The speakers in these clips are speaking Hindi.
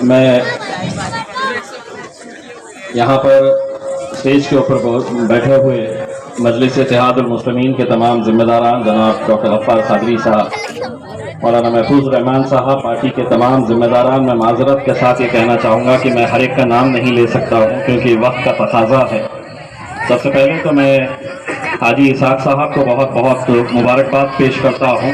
मैं यहाँ पर स्टेज के ऊपर बैठे हुए मजलिस इत्तेहादुल मुस्लिमीन के तमाम जिम्मेदारान जनाब डॉक्टर गफ्फार कादरी साहब, मौलाना महफूज रहमान साहब, पार्टी के तमाम जिम्मेदारान, मैं माजरत के साथ ये कहना चाहूँगा कि मैं हर एक का नाम नहीं ले सकता हूँ क्योंकि वक्त का तकाजा है। सबसे पहले तो मैं हाजी इसाक साहब को बहुत बहुत मुबारकबाद पेश करता हूँ।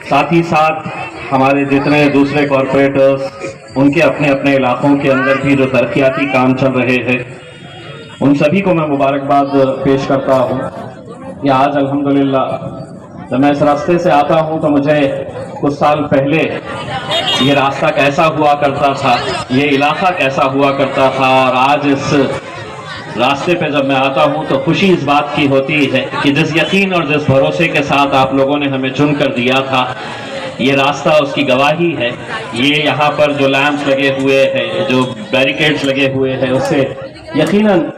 साथ ही साथ हमारे जितने दूसरे कॉरपोरेटर्स, उनके अपने अपने इलाकों के अंदर भी जो तरक्याती काम चल रहे हैं, उन सभी को मैं मुबारकबाद पेश करता हूँ कि आज अल्हम्दुलिल्लाह जब मैं इस रास्ते से आता हूँ तो मुझे कुछ साल पहले ये रास्ता कैसा हुआ करता था, ये इलाका कैसा हुआ करता था, और आज इस रास्ते पे जब मैं आता हूँ तो खुशी इस बात की होती है कि जिस यकीन और जिस भरोसे के साथ आप लोगों ने हमें चुन कर दिया था, ये रास्ता उसकी गवाही है। ये यहाँ पर जो लैंप्स लगे हुए हैं, जो बैरिकेड्स लगे हुए हैं, उससे यकीनन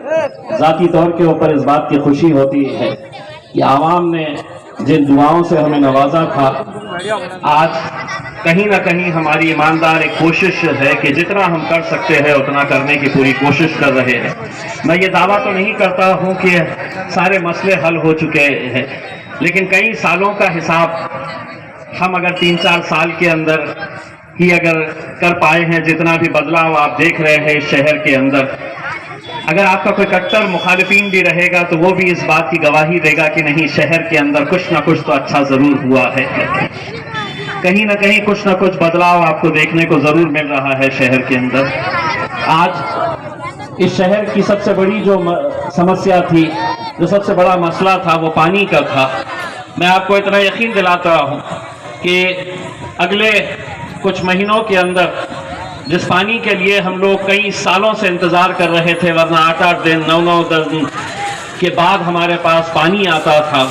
ज़ाती तौर के ऊपर इस बात की खुशी होती है कि आवाम ने जिन दुआओं से हमें नवाजा था, आज कहीं ना कहीं हमारी ईमानदार एक कोशिश है कि जितना हम कर सकते हैं उतना करने की पूरी कोशिश कर रहे हैं। मैं ये दावा तो नहीं करता हूँ कि सारे मसले हल हो चुके हैं, लेकिन कई सालों का हिसाब हम अगर 3-4 साल के अंदर ही अगर कर पाए हैं, जितना भी बदलाव आप देख रहे हैं इस शहर के अंदर, अगर आपका कोई कट्टर मुखालिफिन भी रहेगा तो वो भी इस बात की गवाही देगा कि नहीं, शहर के अंदर कुछ ना कुछ तो अच्छा ज़रूर हुआ है, कहीं ना कहीं कुछ ना कुछ बदलाव आपको देखने को ज़रूर मिल रहा है शहर के अंदर। आज इस शहर की सबसे बड़ी जो समस्या थी, जो सबसे बड़ा मसला था, वो पानी का था। मैं आपको इतना यकीन दिलाता हूँ कि अगले कुछ महीनों के अंदर जिस पानी के लिए हम लोग कई सालों से इंतज़ार कर रहे थे, वरना 8-8 दिन 9-10 दिन के बाद हमारे पास पानी आता था,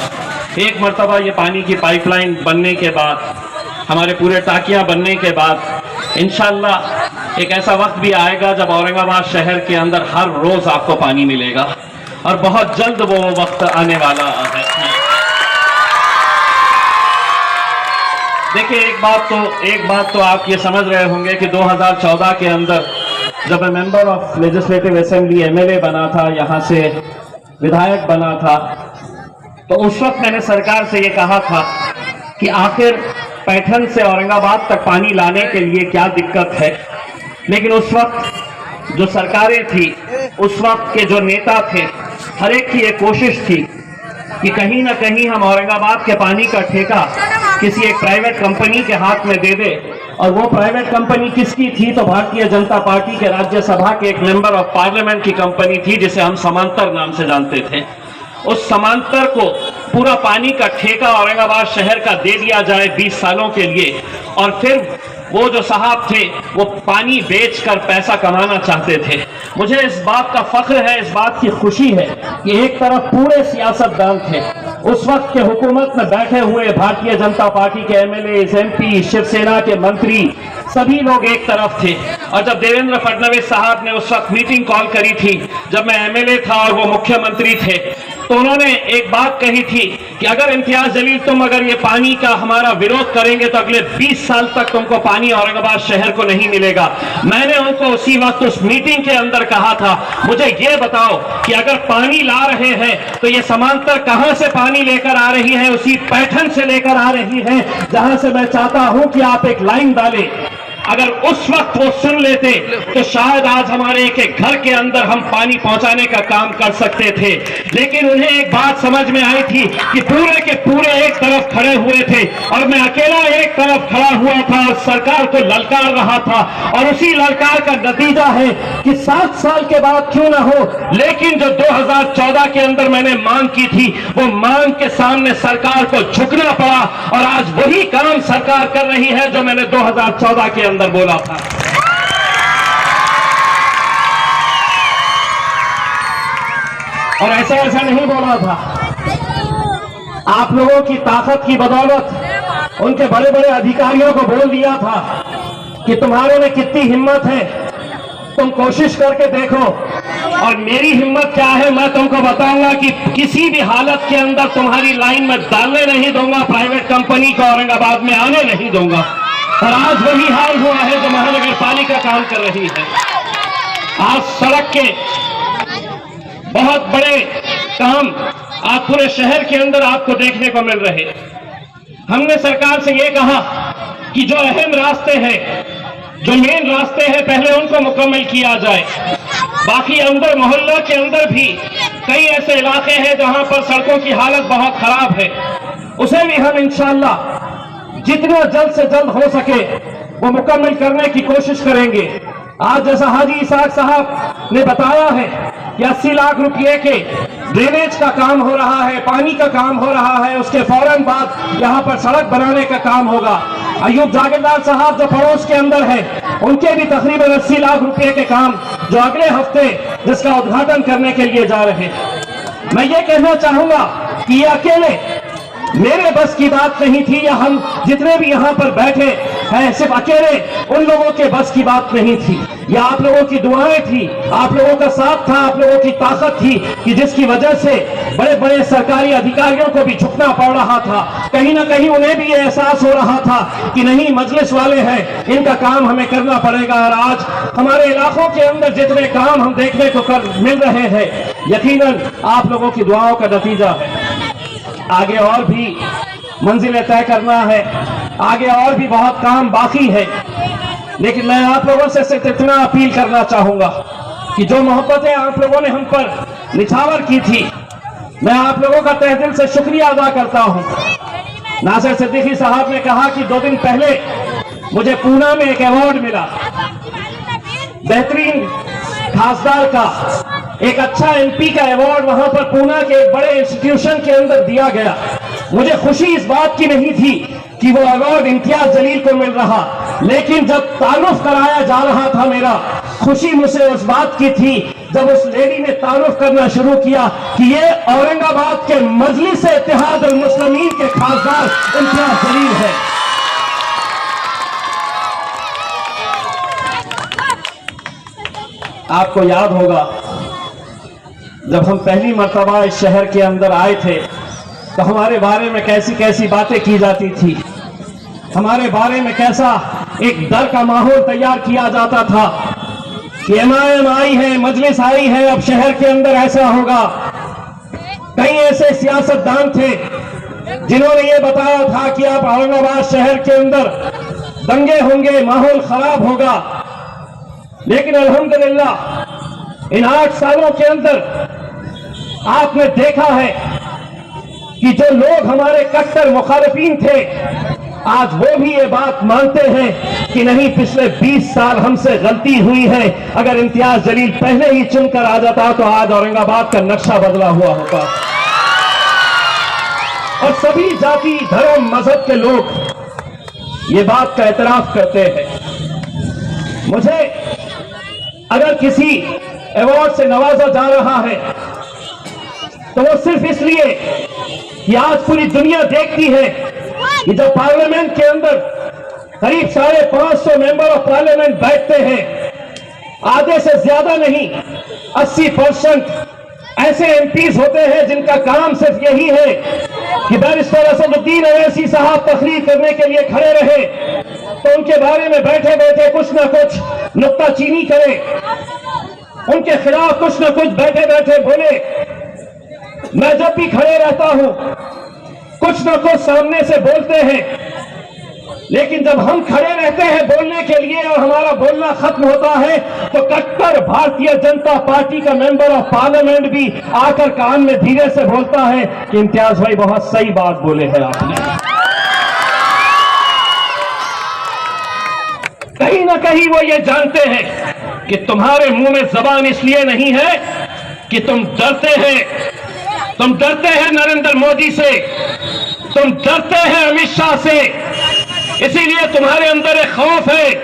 एक मरतबा ये पानी की पाइपलाइन बनने के बाद, हमारे पूरे टाकियाँ बनने के बाद, इंशाअल्लाह एक ऐसा वक्त भी आएगा जब औरंगाबाद शहर के अंदर हर रोज़ आपको पानी मिलेगा, और बहुत जल्द वो वक्त आने वाला है। देखिए, एक बात तो आप ये समझ रहे होंगे कि 2014 के अंदर जब मैं member of legislative assembly MLA बना था, यहाँ से विधायक बना था, तो उस वक्त मैंने सरकार से ये कहा था कि आखिर पैठन से औरंगाबाद तक पानी लाने के लिए क्या दिक्कत है। लेकिन उस वक्त जो सरकारें थी, उस वक्त के जो नेता थे, हर एक की ये कोशिश थी कि कहीं ना कहीं हम औरंगाबाद के पानी का ठेका किसी एक प्राइवेट कंपनी के हाथ में दे दे। और वो प्राइवेट कंपनी किसकी थी? तो भारतीय जनता पार्टी के राज्यसभा के एक मेंबर ऑफ पार्लियामेंट की कंपनी थी, जिसे हम समांतर नाम से जानते थे। उस समांतर को पूरा पानी का ठेका औरंगाबाद शहर का दे दिया जाए 20 सालों के लिए, और फिर वो जो साहब थे वो पानी बेचकर पैसा कमाना चाहते थे। मुझे इस बात का फख्र है, इस बात की खुशी है कि एक तरफ पूरे सियासतदान थे, उस वक्त के हुकूमत में बैठे हुए भारतीय जनता पार्टी के MLA, MP, शिवसेना के मंत्री, सभी लोग एक तरफ थे। और जब देवेंद्र फडणवीस साहब ने उस वक्त मीटिंग कॉल करी थी, जब मैं MLA था और वो मुख्यमंत्री थे, तो उन्होंने एक बात कही थी कि अगर इम्तियाज जलील तुम अगर ये पानी का हमारा विरोध करेंगे तो अगले 20 साल तक तुमको पानी औरंगाबाद शहर को नहीं मिलेगा। मैंने उनको उसी वक्त उस मीटिंग के अंदर कहा था, मुझे ये बताओ कि अगर पानी ला रहे हैं तो ये समांतर कहां से पानी लेकर आ रही है? उसी पैठन से लेकर आ रही है, जहां से मैं चाहता हूं कि आप एक लाइन डालें। अगर उस वक्त वो सुन लेते तो शायद आज हमारे एक घर के अंदर हम पानी पहुंचाने का काम कर सकते थे। लेकिन उन्हें एक बात समझ में आई थी कि पूरे के पूरे एक तरफ खड़े हुए थे और मैं अकेला एक तरफ खड़ा हुआ था और सरकार को ललकार रहा था। और उसी ललकार का नतीजा है कि 7 साल के बाद क्यों ना हो, लेकिन जो 2014 के अंदर मैंने मांग की थी, वो मांग के सामने सरकार को झुकना पड़ा, और आज वही काम सरकार कर रही है जो मैंने 2014 के अंदर बोला था। और ऐसा नहीं बोला था, आप लोगों की ताकत की बदौलत उनके बड़े बड़े अधिकारियों को बोल दिया था कि तुम्हारे में कितनी हिम्मत है, तुम कोशिश करके देखो। और मेरी हिम्मत क्या है मैं तुमको बताऊंगा कि किसी भी हालत के अंदर तुम्हारी लाइन में डालने नहीं दूंगा, प्राइवेट कंपनी को औरंगाबाद में आने नहीं दूंगा। और आज वही हाल हुआ है जो महानगर पालिका काम कर रही है। आज सड़क के बहुत बड़े काम आज पूरे शहर के अंदर आपको देखने को मिल रहे। हमने सरकार से ये कहा कि जो अहम रास्ते हैं, जो मेन रास्ते हैं, पहले उनको मुकम्मल किया जाए। बाकी अंदर मोहल्लों के अंदर भी कई ऐसे इलाके हैं जहां पर सड़कों की हालत बहुत खराब है, उसे भी हम इंशाअल्लाह जितना जल्द से जल्द हो सके वो मुकम्मल करने की कोशिश करेंगे। आज जैसा हाजी इसाक साहब ने बताया है कि 80 लाख रुपए के ड्रेनेज का काम हो रहा है, पानी का काम हो रहा है, उसके फौरन बाद यहाँ पर सड़क बनाने का काम होगा। अयूब जागीरदार साहब जो पड़ोस के अंदर है, उनके भी तकरीबन 80 लाख रुपए के काम जो अगले हफ्ते जिसका उद्घाटन करने के लिए जा रहे हैं। मैं ये कहना चाहूंगा कि ये अकेले मेरे बस की बात नहीं थी, या हम जितने भी यहाँ पर बैठे हैं सिर्फ अकेले उन लोगों के बस की बात नहीं थी। ये आप लोगों की दुआएं थी, आप लोगों का साथ था, आप लोगों की ताकत थी कि जिसकी वजह से बड़े बड़े सरकारी अधिकारियों को भी झुकना पड़ रहा था। कहीं ना कहीं उन्हें भी ये एहसास हो रहा था कि नहीं, मजलिस वाले हैं, इनका काम हमें करना पड़ेगा। और आज हमारे इलाकों के अंदर जितने काम हम देखने को मिल रहे हैं, यकीनन आप लोगों की दुआओं का नतीजा है। आगे और भी मंजिलें तय करना है, आगे और भी बहुत काम बाकी है, लेकिन मैं आप लोगों से सिर्फ इतना अपील करना चाहूंगा कि जो मोहब्बतें आप लोगों ने हम पर निछावर की थी, मैं आप लोगों का तहे दिल से शुक्रिया अदा करता हूं। नासिर सिद्दीकी साहब ने कहा कि 2 दिन पहले मुझे पूना में एक अवार्ड मिला, बेहतरीन खासदार का एक अच्छा एमपी का अवार्ड वहां पर पूना के एक बड़े इंस्टीट्यूशन के अंदर दिया गया। मुझे खुशी इस बात की नहीं थी कि वो अवार्ड इम्तियाज जलील को मिल रहा, लेकिन जब तारुफ कराया जा रहा था, मेरा खुशी मुझे उस बात की थी जब उस लेडी ने तारुफ करना शुरू किया कि ये औरंगाबाद के मजलिस इत्तेहाद अल मुस्लिमीन के खासदार इम्तियाज जलील है। आपको याद होगा जब हम पहली मर्तबा इस शहर के अंदर आए थे तो हमारे बारे में कैसी कैसी बातें की जाती थी, हमारे बारे में कैसा एक डर का माहौल तैयार किया जाता था कि एमआईएम आई है, मजलिस आई है, अब शहर के अंदर ऐसा होगा। कई ऐसे सियासतदान थे जिन्होंने ये बताया था कि आप औरंगाबाद शहर के अंदर दंगे होंगे, माहौल खराब होगा, लेकिन अल्हम्दुलिल्लाह इन 8 सालों के अंदर आपने देखा है कि जो लोग हमारे कट्टर मुखालिफिन थे, आज वो भी ये बात मानते हैं कि नहीं, पिछले 20 साल हमसे गलती हुई है। अगर इम्तियाज जलील पहले ही चुनकर आ जाता तो आज औरंगाबाद का नक्शा बदला हुआ होता। और सभी जाति, धर्म, मजहब के लोग ये बात का एतराफ करते हैं। मुझे अगर किसी अवार्ड से नवाजा जा रहा है तो वो सिर्फ इसलिए कि आज पूरी दुनिया देखती है कि जब पार्लियामेंट के अंदर करीब 550 मेंबर ऑफ पार्लियामेंट बैठते हैं, आधे से ज्यादा नहीं 80% ऐसे एमपीज होते हैं जिनका काम सिर्फ यही है कि बैरिस्टर असदुद्दीन अवैसी साहब तकरीर करने के लिए खड़े रहे तो उनके बारे में बैठे बैठे कुछ ना कुछ नुक्ताचीनी करें, उनके खिलाफ कुछ ना कुछ बैठे बैठे बोले। मैं जब भी खड़े रहता हूं कुछ ना कुछ सामने से बोलते हैं, लेकिन जब हम खड़े रहते हैं बोलने के लिए और हमारा बोलना खत्म होता है तो कट्टर भारतीय जनता पार्टी का मेंबर ऑफ पार्लियामेंट भी आकर कान में धीरे से बोलता है कि इम्तियाज भाई बहुत सही बात बोले हैं आपने। कहीं ना कहीं वो ये जानते हैं कि तुम्हारे मुंह में जबान इसलिए नहीं है कि तुम डरते हैं नरेंद्र मोदी से, तुम डरते हैं अमित शाह से, इसीलिए तुम्हारे अंदर एक खौफ है,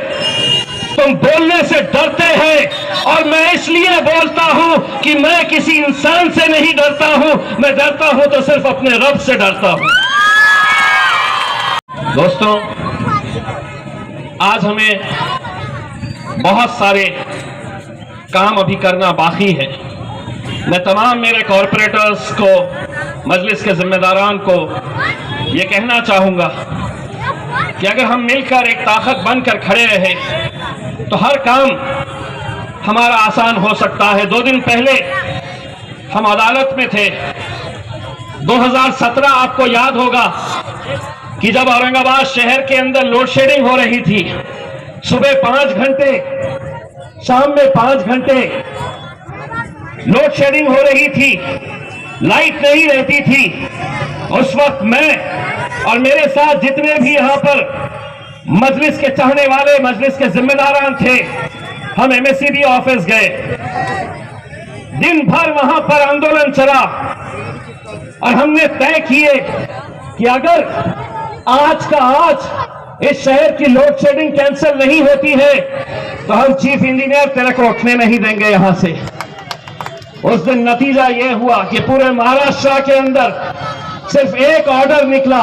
तुम बोलने से डरते हैं। और मैं इसलिए बोलता हूं कि मैं किसी इंसान से नहीं डरता हूं, मैं डरता हूं तो सिर्फ अपने रब से डरता हूं। दोस्तों, आज हमें बहुत सारे काम अभी करना बाकी है। मैं तमाम मेरे कॉरपोरेटर्स को, मजलिस के जिम्मेदारान को ये कहना चाहूंगा कि अगर हम मिलकर एक ताकत बनकर खड़े रहे तो हर काम हमारा आसान हो सकता है। 2 दिन पहले हम अदालत में थे। 2017 आपको याद होगा कि जब औरंगाबाद शहर के अंदर लोड शेडिंग हो रही थी, सुबह 5 घंटे, शाम में 5 घंटे लोड शेडिंग हो रही थी, लाइट नहीं रहती थी। उस वक्त मैं और मेरे साथ जितने भी यहां पर मजलिस के चाहने वाले, मजलिस के जिम्मेदारान थे, हम एमएससीबी ऑफिस गए। दिन भर वहां पर आंदोलन चला और हमने तय किए कि अगर आज का आज इस शहर की लोड शेडिंग कैंसिल नहीं होती है तो हम चीफ इंजीनियर तेरे को उठने नहीं देंगे यहां से। उस दिन नतीजा यह हुआ कि पूरे महाराष्ट्र के अंदर सिर्फ एक ऑर्डर निकला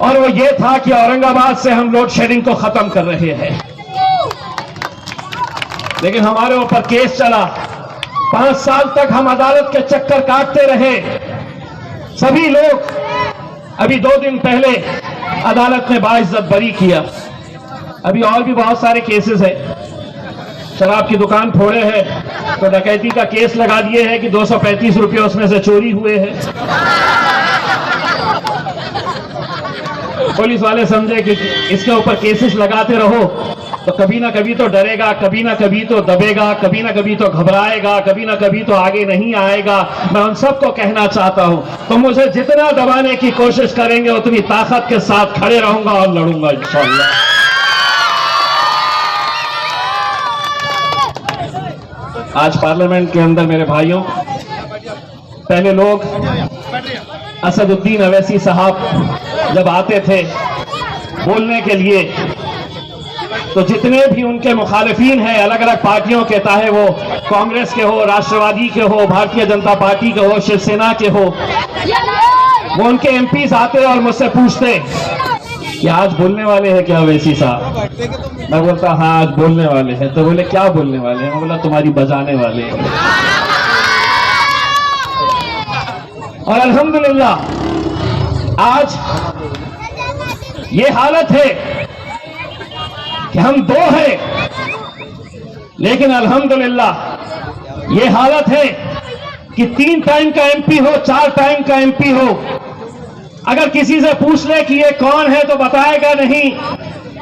और वो ये था कि औरंगाबाद से हम लोड शेडिंग को खत्म कर रहे हैं। लेकिन हमारे ऊपर केस चला। 5 साल तक हम अदालत के चक्कर काटते रहे। सभी लोग अभी 2 दिन पहले अदालत ने बाइज्जत बरी किया। अभी और भी बहुत सारे केसेस है। शराब की दुकान फोड़े हैं तो डकैती का केस लगा दिए हैं कि 235 रुपये उसमें से चोरी हुए हैं। पुलिस वाले समझे कि इसके ऊपर केसेस लगाते रहो तो कभी ना कभी तो डरेगा, कभी ना कभी तो दबेगा, कभी ना कभी तो घबराएगा, कभी ना कभी तो आगे नहीं आएगा। मैं उन सबको कहना चाहता हूं, तो मुझे जितना दबाने की कोशिश करेंगे उतनी ताकत के साथ खड़े रहूंगा और लड़ूंगा इंशाअल्लाह। आज पार्लियामेंट के अंदर मेरे भाइयों, पहले लोग असदुद्दीन अवैसी साहब जब आते थे बोलने के लिए तो जितने भी उनके मुखालिफिन हैं अलग अलग पार्टियों के, चाहे वो कांग्रेस के हो, राष्ट्रवादी के हो, भारतीय जनता पार्टी के हो, शिवसेना के हो, वो उनके एमपीज आते और मुझसे पूछते कि आज बोलने वाले हैं क्या अवैसी साहब। मैं बोलता हाँ आज बोलने वाले हैं। तो बोले क्या बोलने वाले हैं? मैं बोला तुम्हारी बजाने वाले हैं। और अल्हम्दुलिल्लाह आज ये हालत है कि हम 2 हैं, लेकिन अल्हम्दुलिल्लाह ये हालत है कि 3 टाइम का एमपी हो, 4 टाइम का एमपी हो, अगर किसी से पूछ ले कि ये कौन है तो बताएगा नहीं,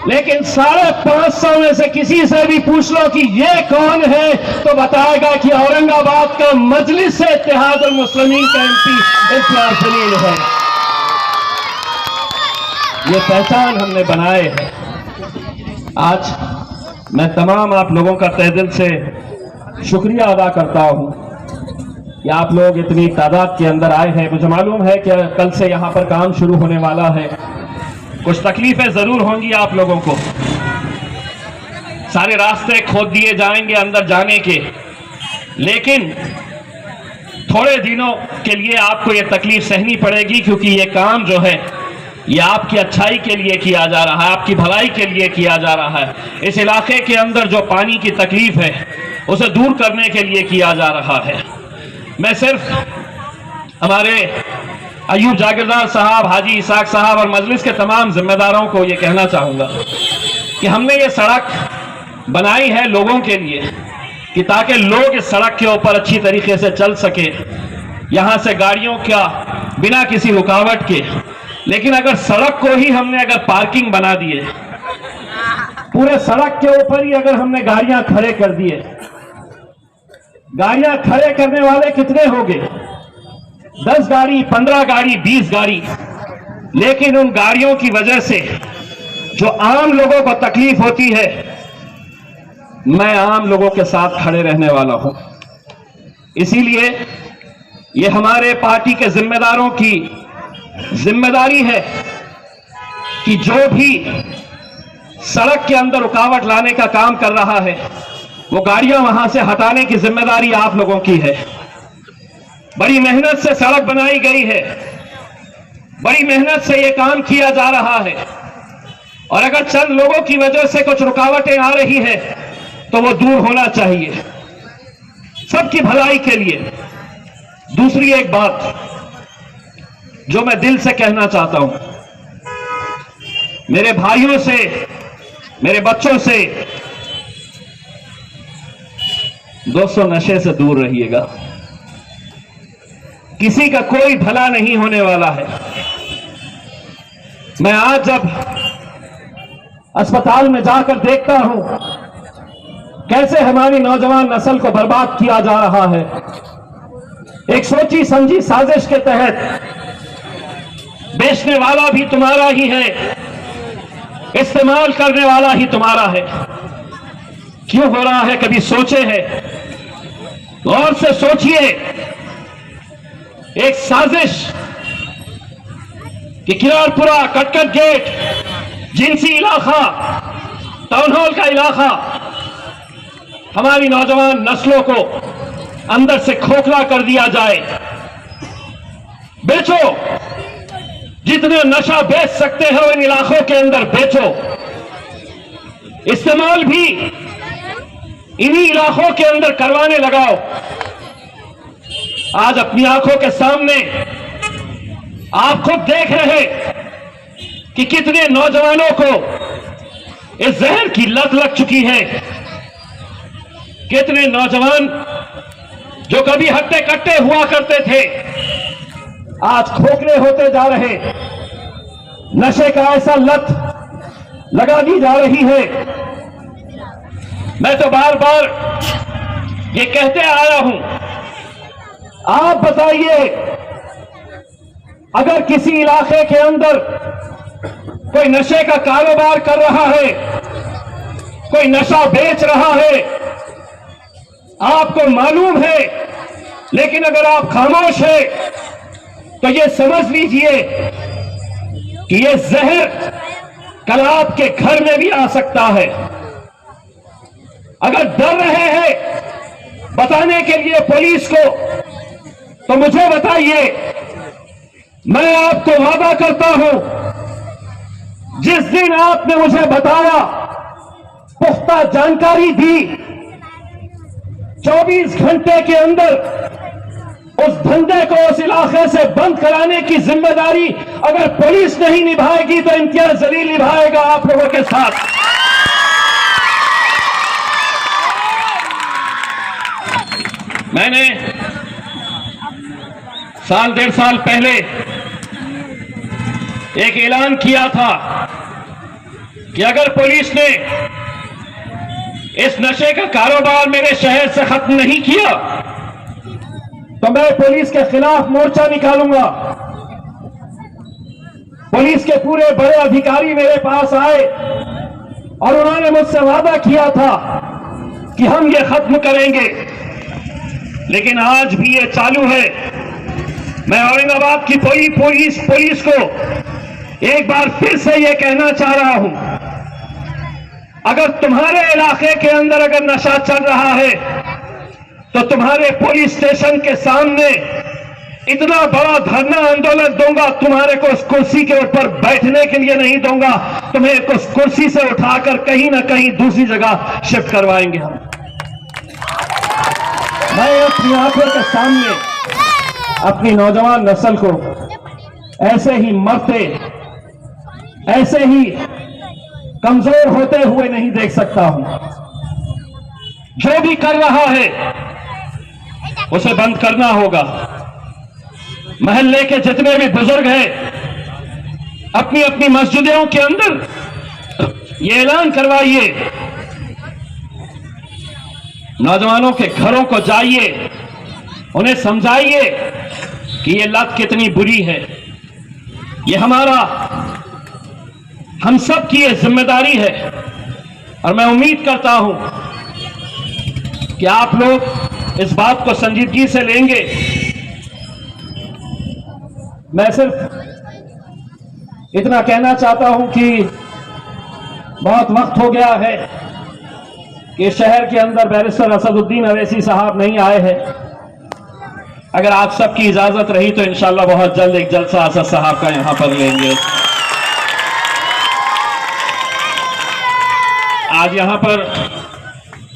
लेकिन 550 में से किसी से भी पूछ लो कि ये कौन है तो बताएगा कि औरंगाबाद का मजलिस से इत्तेहादुल मुस्लिमीन का एमपी इम्तियाज जलील है। ये पहचान हमने बनाए है। आज मैं तमाम आप लोगों का तहे दिल से शुक्रिया अदा करता हूं कि आप लोग इतनी तादाद के अंदर आए हैं। मुझे मालूम है कि कल से यहां पर काम शुरू होने वाला है। कुछ तकलीफें जरूर होंगी आप लोगों को, सारे रास्ते खोद दिए जाएंगे अंदर जाने के, लेकिन थोड़े दिनों के लिए आपको ये तकलीफ सहनी पड़ेगी, क्योंकि ये काम जो है ये आपकी अच्छाई के लिए किया जा रहा है, आपकी भलाई के लिए किया जा रहा है। इस इलाके के अंदर जो पानी की तकलीफ है उसे दूर करने के लिए किया जा रहा है। मैं सिर्फ हमारे अयूब जागीरदार साहब, हाजी इसाक साहब और मजलिस के तमाम जिम्मेदारों को ये कहना चाहूँगा कि हमने ये सड़क बनाई है लोगों के लिए कि ताकि लोग इस सड़क के ऊपर अच्छी तरीके से चल सके, यहाँ से गाड़ियों का बिना किसी रुकावट के। लेकिन अगर सड़क को ही हमने अगर पार्किंग बना दिए, पूरे सड़क के ऊपर ही अगर हमने गाड़ियां खड़े कर दिए, गाड़ियां खड़े करने वाले कितने होंगे? 10 गाड़ी, 15 गाड़ी, 20 गाड़ी। लेकिन उन गाड़ियों की वजह से जो आम लोगों को तकलीफ होती है, मैं आम लोगों के साथ खड़े रहने वाला हूं। इसीलिए ये हमारे पार्टी के जिम्मेदारों की जिम्मेदारी है कि जो भी सड़क के अंदर रुकावट लाने का काम कर रहा है वो गाड़ियां वहां से हटाने की जिम्मेदारी आप लोगों की है। बड़ी मेहनत से सड़क बनाई गई है, बड़ी मेहनत से ये काम किया जा रहा है, और अगर चंद लोगों की वजह से कुछ रुकावटें आ रही है तो वो दूर होना चाहिए, सबकी भलाई के लिए। दूसरी एक बात जो मैं दिल से कहना चाहता हूं, मेरे भाइयों से, मेरे बच्चों से, दोस्तों नशे से दूर रहिएगा। किसी का कोई भला नहीं होने वाला है। मैं आज जब अस्पताल में जाकर देखता हूं कैसे हमारी नौजवान नस्ल को बर्बाद किया जा रहा है, एक सोची समझी साजिश के तहत। बेचने वाला भी तुम्हारा ही है, इस्तेमाल करने वाला ही तुम्हारा है। क्यों हो रहा है, कभी सोचे है? गौर से सोचिए। एक साजिश कि किरारपुरा, कटकट गेट, जिनसी इलाका, टाउन हॉल का इलाका हमारी नौजवान नस्लों को अंदर से खोखला कर दिया जाए। बेचो, जितने नशा बेच सकते हो इन इलाकों के अंदर बेचो। इस्तेमाल भी इन्हीं इलाकों के अंदर करवाने लगाओ। आज अपनी आंखों के सामने आप खुद देख रहे कि कितने नौजवानों को इस जहर की लत लग चुकी है। कितने नौजवान जो कभी हट्टे कट्टे हुआ करते थे आज खोखले होते जा रहे। नशे का ऐसा लत लगा दी जा रही है। मैं तो बार बार ये कहते आया हूं, आप बताइए, अगर किसी इलाके के अंदर कोई नशे का कारोबार कर रहा है, कोई नशा बेच रहा है, आपको मालूम है, लेकिन अगर आप खामोश है तो ये समझ लीजिए कि ये जहर कल आपके घर में भी आ सकता है। अगर डर रहे हैं बताने के लिए पुलिस को, तो मुझे बताइए। मैं आपको वादा करता हूं, जिस दिन आपने मुझे बताया, पुख्ता जानकारी दी, 24 घंटे के अंदर उस धंधे को उस इलाके से बंद कराने की जिम्मेदारी अगर पुलिस नहीं निभाएगी तो इम्तियाज जलील निभाएगा आप लोगों के साथ। मैंने साल डेढ़ साल पहले एक ऐलान किया था कि अगर पुलिस ने इस नशे का कारोबार मेरे शहर से खत्म नहीं किया तो मैं पुलिस के खिलाफ मोर्चा निकालूंगा। पुलिस के पूरे बड़े अधिकारी मेरे पास आए और उन्होंने मुझसे वादा किया था कि हम ये खत्म करेंगे, लेकिन आज भी ये चालू है। मैं औरंगाबाद की पुलिस को एक बार फिर से ये कहना चाह रहा हूं, अगर तुम्हारे इलाके के अंदर अगर नशा चल रहा है तो तुम्हारे पुलिस स्टेशन के सामने इतना बड़ा धरना आंदोलन दूंगा, तुम्हारे को उस कुर्सी के ऊपर बैठने के लिए नहीं दूंगा, तुम्हें उस कुर्सी से उठाकर कहीं ना कहीं दूसरी जगह शिफ्ट करवाएंगे हम। मैं अपनी आंखों के सामने अपनी नौजवान नस्ल को ऐसे ही मरते, ऐसे ही कमजोर होते हुए नहीं देख सकता हूं। जो भी कर रहा है उसे बंद करना होगा। महल्ले के जितने भी बुजुर्ग हैं अपनी अपनी मस्जिदों के अंदर ये ऐलान करवाइए, नौजवानों के घरों को जाइए, उन्हें समझाइए कि ये लत कितनी बुरी है। ये हम सब की ये जिम्मेदारी है और मैं उम्मीद करता हूं कि आप लोग इस बात को संजीदगी से लेंगे। मैं सिर्फ इतना कहना चाहता हूं कि बहुत वक्त हो गया है कि शहर के अंदर बैरिस्टर असदुद्दीन अवैसी साहब नहीं आए हैं। अगर आप सबकी इजाजत रही तो इंशाल्लाह बहुत जल्द एक जलसा असद साहब का यहां पर लेंगे। आज यहां पर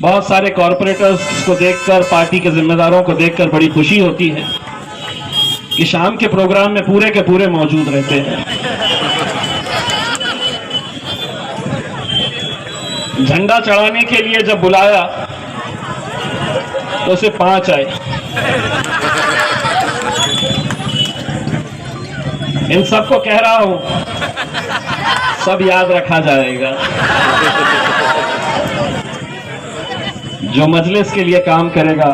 बहुत सारे कॉरपोरेटर्स को देखकर, पार्टी के जिम्मेदारों को देखकर बड़ी खुशी होती है कि शाम के प्रोग्राम में पूरे के पूरे मौजूद रहते हैं। झंडा चढ़ाने के लिए जब बुलाया तो सिर्फ 5 आए। इन सबको कह रहा हूं, सब याद रखा जाएगा। जो मजलिस के लिए काम करेगा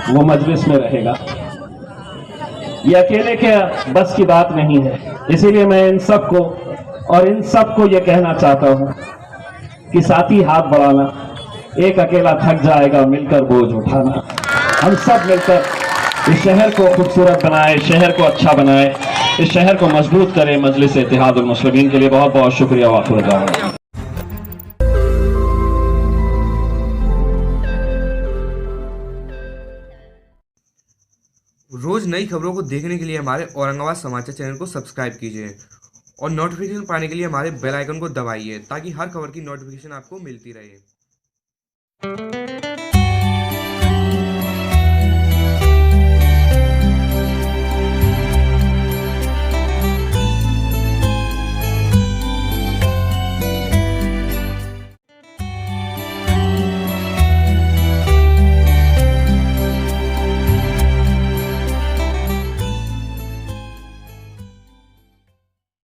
वो मजलिस में रहेगा। ये अकेले के बस की बात नहीं है। इसीलिए मैं इन सबको और इन सबको ये कहना चाहता हूं कि साथी हाथ बढ़ाना, एक अकेला थक जाएगा, मिलकर बोझ उठाना। हम सब मिलकर इस शहर को खूबसूरत बनाए, शहर को अच्छा बनाए, इस शहर को मजबूत करें। मजलिस इत्तेहादुल मुस्लिमीन के लिए बहुत बहुत शुक्रिया। वाखिर दावा। रोज नई खबरों को देखने के लिए हमारे औरंगाबाद समाचार चैनल को सब्सक्राइब कीजिए और नोटिफिकेशन पाने के लिए हमारे बेल आइकन को दबाइए ताकि हर खबर की नोटिफिकेशन आपको मिलती रहे।